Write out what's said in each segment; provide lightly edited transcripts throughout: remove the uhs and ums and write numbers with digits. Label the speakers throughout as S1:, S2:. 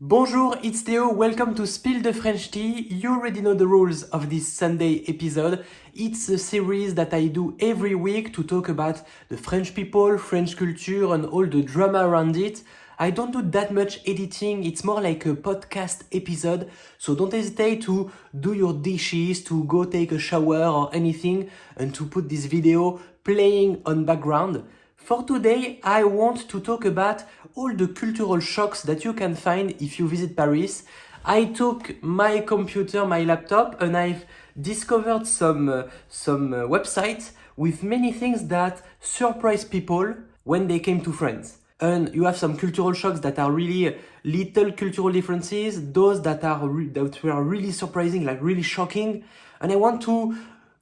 S1: Bonjour, it's Théo, welcome to Spill the French Tea. You already know the rules of this Sunday episode. It's a series that I do every week to talk about the French people, French culture and all the drama around it. I don't do that much editing, it's more like a podcast episode, so don't hesitate to do your dishes, to go take a shower or anything, and to put this video playing on background. For today, I want to talk about all the cultural shocks that you can find if you visit Paris. I took my computer, my laptop, and I've discovered some websites with many things that surprise people when they came to France. And you have some cultural shocks that are really little cultural differences, those that were really surprising, like really shocking. And I want to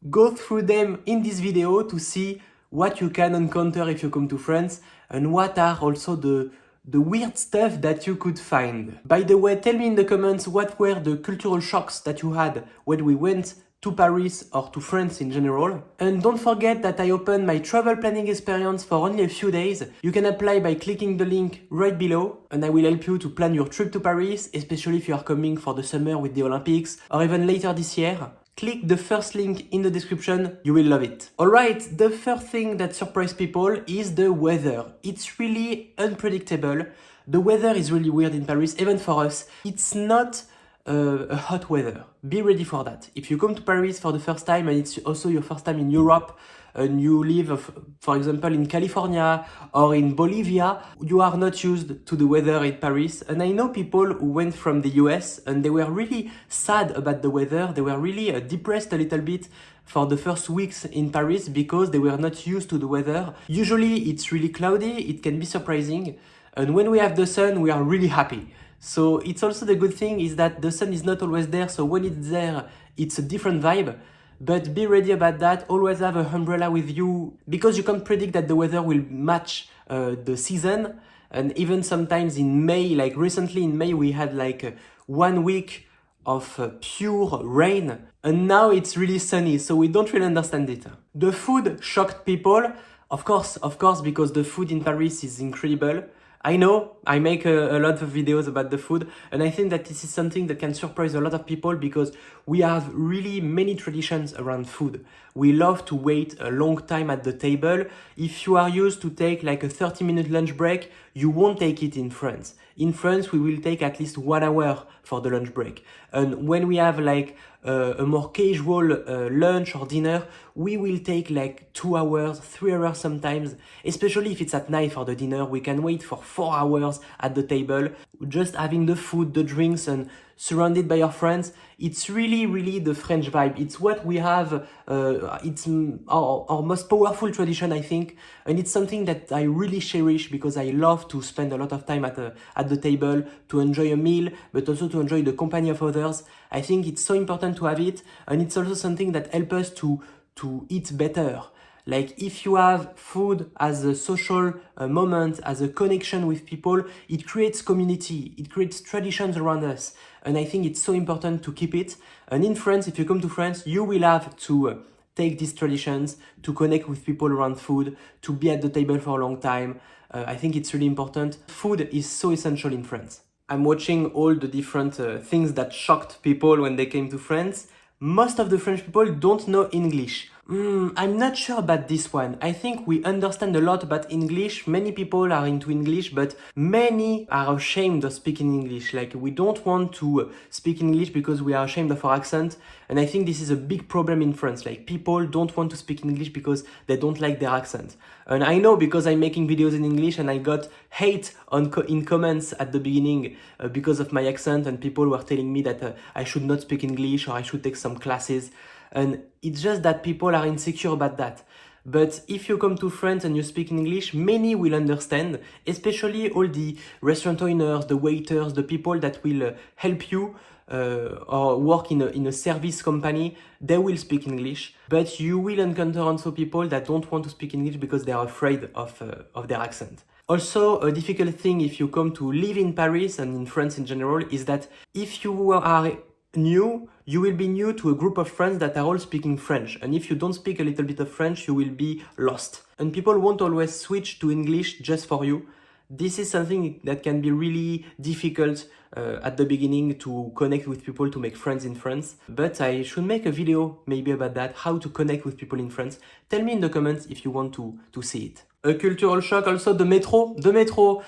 S1: go through them in this video to see what you can encounter if you come to France and what are also the weird stuff that you could find. By the way, tell me in the comments what were the cultural shocks that you had when we went to Paris or to France in general. And don't forget that I opened my travel planning experience for only a few days. You can apply by clicking the link right below, and I will help you to plan your trip to Paris, especially if you are coming for the summer with the Olympics or even later this year. Click the first link in the description, you will love it. Alright, the first thing that surprised people is the weather. It's really unpredictable. The weather is really weird in Paris, even for us. It's not a hot weather. Be ready for that. If you come to Paris for the first time and it's also your first time in Europe, and you live, for example, in California or in Bolivia, you are not used to the weather in Paris. And I know people who went from the US and they were really sad about the weather. They were really depressed a little bit for the first weeks in Paris because they were not used to the weather. Usually it's really cloudy, it can be surprising. And when we have the sun, we are really happy. So it's also the good thing is that the sun is not always there. So when it's there, it's a different vibe. But be ready about that, always have an umbrella with you, because you can't predict that the weather will match the season. And even sometimes in May, like recently in May, we had like 1 week of pure rain, and now it's really sunny, so we don't really understand it. The food shocked people, of course, because the food in Paris is incredible. I know, I make a lot of videos about the food, and I think that this is something that can surprise a lot of people because we have really many traditions around food. We love to wait a long time at the table. If you are used to take like a 30-minute lunch break, you won't take it in France. In France, we will take at least 1 hour for the lunch break. And when we have like a more casual lunch or dinner, we will take like 2 hours, 3 hours sometimes, especially if it's at night for the dinner. We can wait for 4 hours at the table, just having the food, the drinks, and surrounded by our friends. It's really the French vibe. It's what we have, it's our most powerful tradition, I think, and it's something that I really cherish because I love to spend a lot of time at the table, to enjoy a meal, but also to enjoy the company of others. I think it's so important to have it, and it's also something that helps us to eat better. Like if you have food as a social moment, as a connection with people, it creates community, it creates traditions around us. And I think it's so important to keep it. And in France, if you come to France, you will have to take these traditions, to connect with people around food, to be at the table for a long time. I think it's really important. Food is so essential in France. I'm watching all the different things that shocked people when they came to France. Most of the French people don't know English. I'm not sure about this one. I think we understand a lot about English. Many people are into English, but many are ashamed of speaking English. Like we don't want to speak English because we are ashamed of our accent. And I think this is a big problem in France. Like people don't want to speak English because they don't like their accent. And I know because I'm making videos in English and I got hate in comments at the beginning because of my accent, and people were telling me that I should not speak English or I should take some classes. And it's just that people are insecure about that. But if you come to France and you speak English, many will understand, especially all the restaurant owners, the waiters, the people that will help you or work in a service company. They will speak English, but you will encounter also people that don't want to speak English because they are afraid of their accent. Also, a difficult thing if you come to live in Paris and in France in general is that if you are new, you will be new to a group of friends that are all speaking French. And if you don't speak a little bit of French, you will be lost. And people won't always switch to English just for you. This is something that can be really difficult at the beginning to connect with people, to make friends in France. But I should make a video maybe about that, how to connect with people in France. Tell me in the comments if you want to see it. A cultural shock also, the metro. The metro,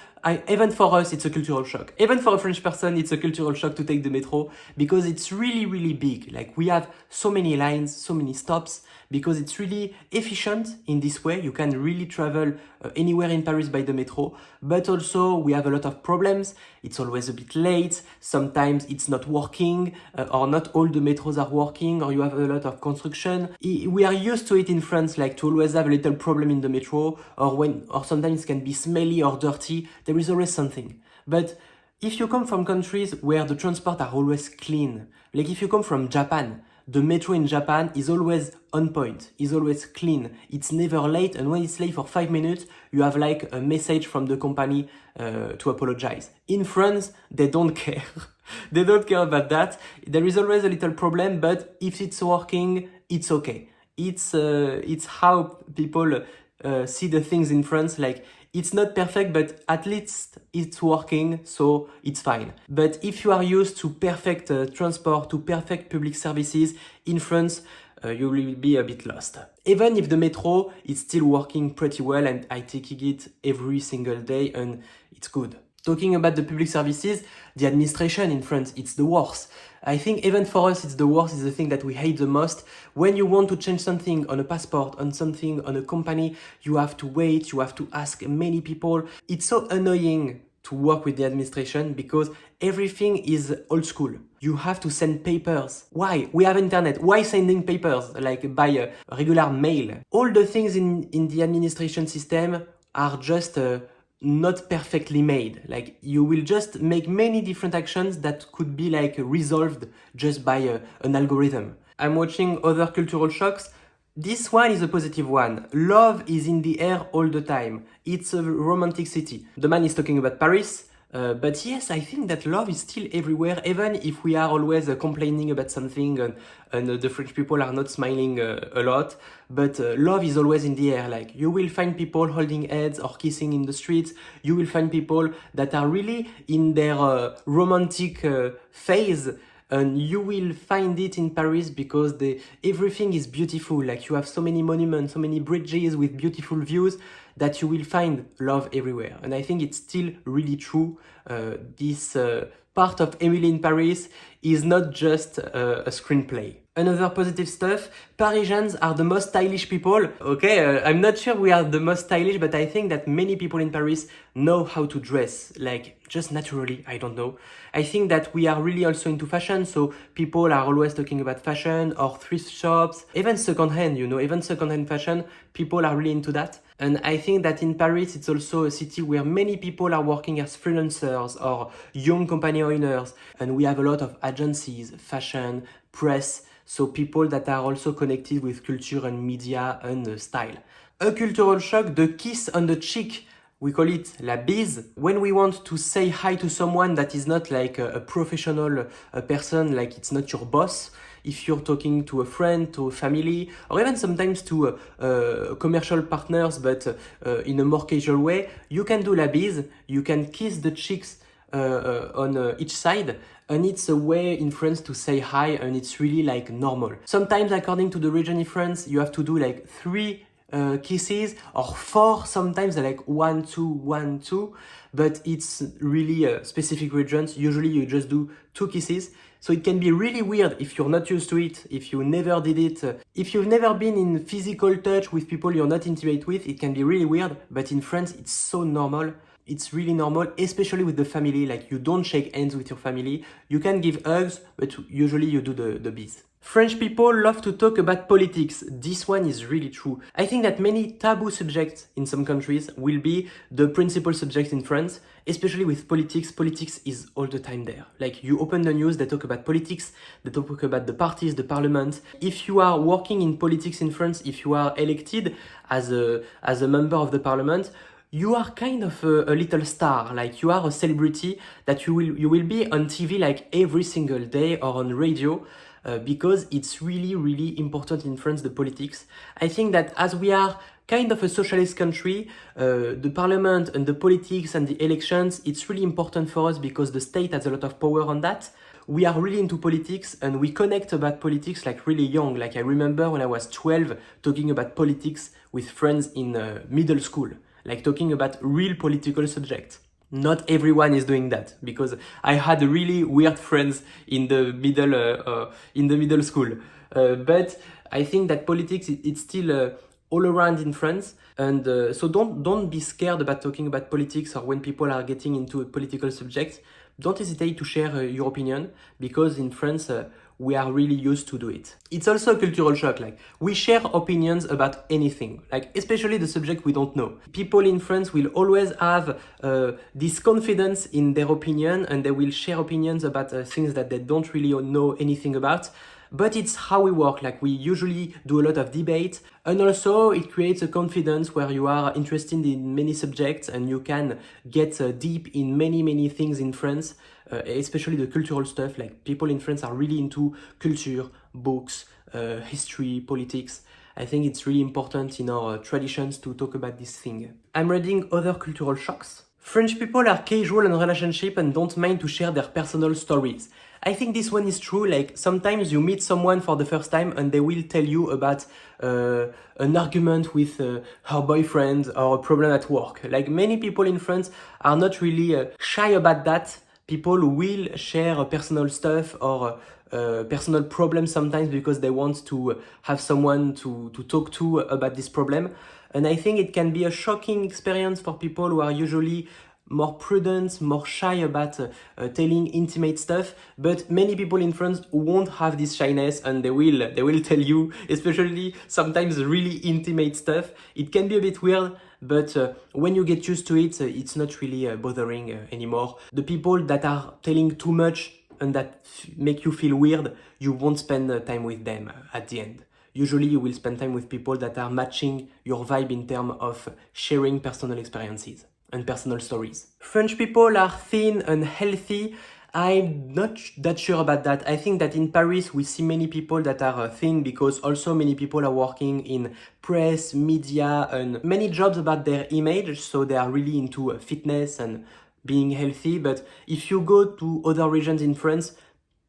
S1: even for us, it's a cultural shock. Even for a French person, it's a cultural shock to take the metro because it's really, really big. Like we have so many lines, so many stops, because it's really efficient in this way. You can really travel anywhere in Paris by the metro, but also we have a lot of problems. It's always a bit late. Sometimes it's not working, or not all the metros are working, or you have a lot of construction. We are used to it in France, like to always have a little problem in the metro, or sometimes it can be smelly or dirty. There is always something. But if you come from countries where the transport are always clean, like if you come from Japan, the metro in Japan is always on point, is always clean, it's never late, and when it's late for 5 minutes, you have like a message from the company to apologize. In France, they don't care. They don't care about that. There is always a little problem, but if it's working, it's okay. It's how people see the things in France, like it's not perfect, but at least it's working, so it's fine. But if you are used to perfect transport, to perfect public services in France, you will be a bit lost. Even if the metro is still working pretty well, and I take it every single day, and it's good. Talking about the public services, the administration in France, it's the worst. I think even for us, it's the worst, it's the thing that we hate the most. When you want to change something on a passport, on something, on a company, you have to wait, you have to ask many people. It's so annoying to work with the administration because everything is old school. You have to send papers. Why? We have internet. Why sending papers, like by a regular mail? All the things in the administration system are just not perfectly made. Like you will just make many different actions that could be like resolved just by an algorithm. I'm watching other cultural shocks. This one is a positive one. Love is in the air all the time. It's a romantic city. The man is talking about Paris. But yes, I think that love is still everywhere, even if we are always complaining about something and the French people are not smiling a lot. But love is always in the air. Like you will find people holding hands or kissing in the streets. You will find people that are really in their romantic phase. And you will find it in Paris because everything is beautiful. Like you have so many monuments, so many bridges with beautiful views that you will find love everywhere. And I think it's still really true. This part of Emily in Paris is not just a screenplay. Another positive stuff, Parisians are the most stylish people. Okay, I'm not sure we are the most stylish, but I think that many people in Paris know how to dress, like just naturally, I don't know. I think that we are really also into fashion, so people are always talking about fashion or thrift shops, even secondhand, even secondhand fashion, people are really into that. And I think that in Paris, it's also a city where many people are working as freelancers or young company owners. And we have a lot of agencies, fashion, press, so people that are also connected with culture and media and style. A cultural shock, the kiss on the cheek. We call it la bise. When we want to say hi to someone that is not like a professional person, like it's not your boss, if you're talking to a friend, to a family, or even sometimes to commercial partners, but in a more casual way, you can do la bise, you can kiss the cheeks on each side, and it's a way in France to say hi, and it's really like normal. Sometimes, according to the region in France, you have to do like 3 kisses or 4, sometimes like 1, 2, 1, 2, but it's really specific regions. Usually you just do 2 kisses. So it can be really weird if you're not used to it, if you never did it. If you've never been in physical touch with people you're not intimate with, it can be really weird, but in France it's so normal. It's really normal, especially with the family. Like you don't shake hands with your family. You can give hugs, but usually you do the bise. French people love to talk about politics. This one is really true. I think that many taboo subjects in some countries will be the principal subject in France, especially with politics. Politics is all the time there. Like you open the news, they talk about politics, they talk about the parties, the parliament. If you are working in politics in France, if you are elected as a member of the parliament, you are kind of a little star, like you are a celebrity that you will be on TV like every single day or on radio. Because it's really, really important in France, the politics. I think that as we are kind of a socialist country, the parliament and the politics and the elections, it's really important for us because the state has a lot of power on that. We are really into politics and we connect about politics like really young. Like I remember when I was 12 talking about politics with friends in middle school, like talking about real political subjects. Not everyone is doing that because I had really weird friends in the middle school. But I think that politics it's still all around in France, and so don't be scared about talking about politics or when people are getting into a political subject. Don't hesitate to share your opinion because in France we are really used to do it. It's also a cultural shock, like we share opinions about anything, like especially the subject we don't know. People in France will always have this confidence in their opinion and they will share opinions about things that they don't really know anything about. But it's how we work, like we usually do a lot of debate, and also it creates a confidence where you are interested in many subjects and you can get deep in many things in France, especially the cultural stuff. Like people in France are really into culture, books, history, politics. I think it's really important in our traditions to talk about this thing. I'm reading other cultural shocks. French people are casual in relationship and don't mind to share their personal stories. I think this one is true, like sometimes you meet someone for the first time and they will tell you about an argument with her boyfriend or a problem at work. Like many people in France are not really shy about that. People will share personal stuff or personal problems sometimes because they want to have someone to talk to about this problem. And I think it can be a shocking experience for people who are usually more prudent, more shy about telling intimate stuff, but many people in France won't have this shyness and they will tell you, especially sometimes really intimate stuff. It can be a bit weird, but when you get used to it, it's not really bothering anymore. The people that are telling too much and that make you feel weird, you won't spend time with them at the end. Usually you will spend time with people that are matching your vibe in terms of sharing personal experiences and personal stories. French people are thin and healthy. I'm not that sure about that. I think that in Paris we see many people that are thin because also many people are working in press, media and many jobs about their image, so they are really into fitness and being healthy. But if you go to other regions in France,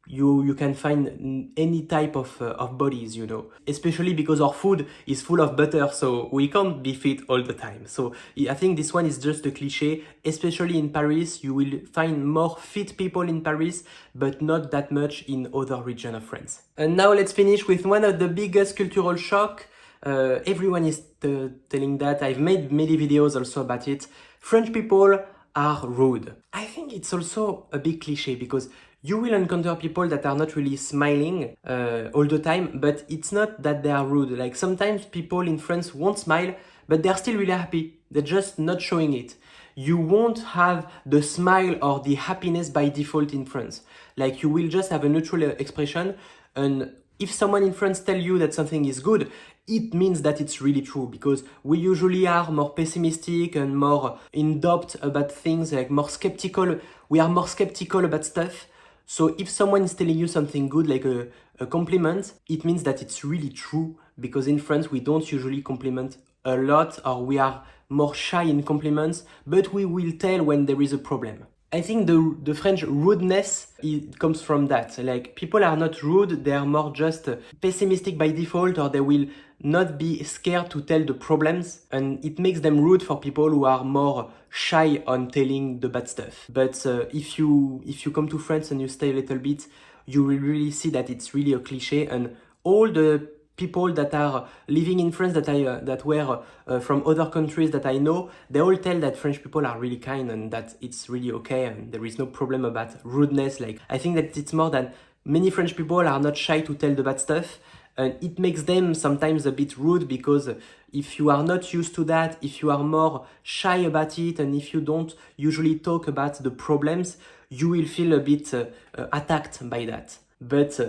S1: you can find any type of bodies, you know, especially because our food is full of butter, so we can't be fit all the time. So I think this one is just a cliche, especially in Paris. You will find more fit people in Paris, but not that much in other regions of France. And now let's finish with one of the biggest cultural shock. Everyone is telling that. I've made many videos also about it. French people are rude. I think it's also a big cliche because you will encounter people that are not really smiling all the time, but it's not that they are rude. Like sometimes people in France won't smile, but they're still really happy. They're just not showing it. You won't have the smile or the happiness by default in France. Like you will just have a neutral expression, and if someone in France tell you that something is good, it means that it's really true, because we usually are more pessimistic and more in doubt about things, like more skeptical. We are more skeptical about stuff. So if someone is telling you something good, like a compliment, it means that it's really true, because in France we don't usually compliment a lot, or we are more shy in compliments, but we will tell when there is a problem. I think the French rudeness, it comes from that. Like people are not rude, they are more just pessimistic by default, or they will not be scared to tell the problems, and it makes them rude for people who are more shy on telling the bad stuff. But if you come to France and you stay a little bit, you will really see that it's really a cliche, and all the people that are living in France that were from other countries that I know, they all tell that French people are really kind and that it's really okay and there is no problem about rudeness. Like I think that it's more that many French people are not shy to tell the bad stuff, and it makes them sometimes a bit rude, because if you are not used to that, if you are more shy about it, and if you don't usually talk about the problems, you will feel a bit attacked by that. But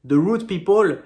S1: the rude people,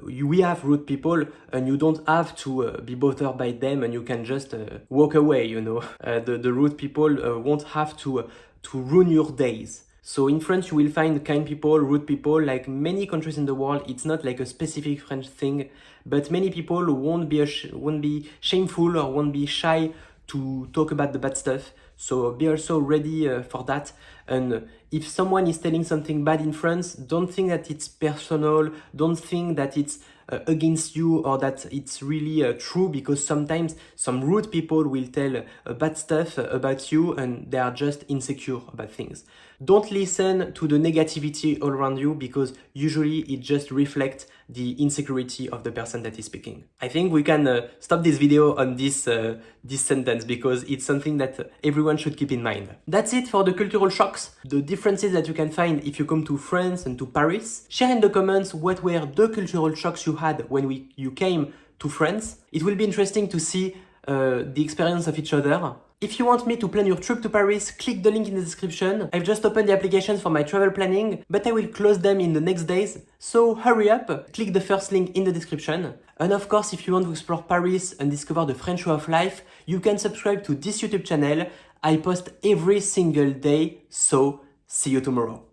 S1: we have rude people, and you don't have to be bothered by them, and you can just walk away, you know. The rude people won't have to ruin your days. So in France, you will find kind people, rude people, like many countries in the world. It's not like a specific French thing, but many people won't be shameful or won't be shy to talk about the bad stuff. So be also ready for that. And if someone is telling something bad in France, don't think that it's personal. Don't think that it's against you or that it's really true, because sometimes some rude people will tell bad stuff about you and they are just insecure about things. Don't listen to the negativity all around you, because usually it just reflects the insecurity of the person that is speaking. I think we can stop this video on this sentence, because it's something that everyone should keep in mind. That's it for the cultural shocks, the differences that you can find if you come to France and to Paris. Share in the comments what were the cultural shocks you had when you came to France. It will be interesting to see the experience of each other. If you want me to plan your trip to Paris, click the link in the description. I've just opened the applications for my travel planning, but I will close them in the next days, so hurry up, click the first link in the description. And of course, if you want to explore Paris and discover the French way of life, you can subscribe to this YouTube channel. I post every single day, so see you tomorrow.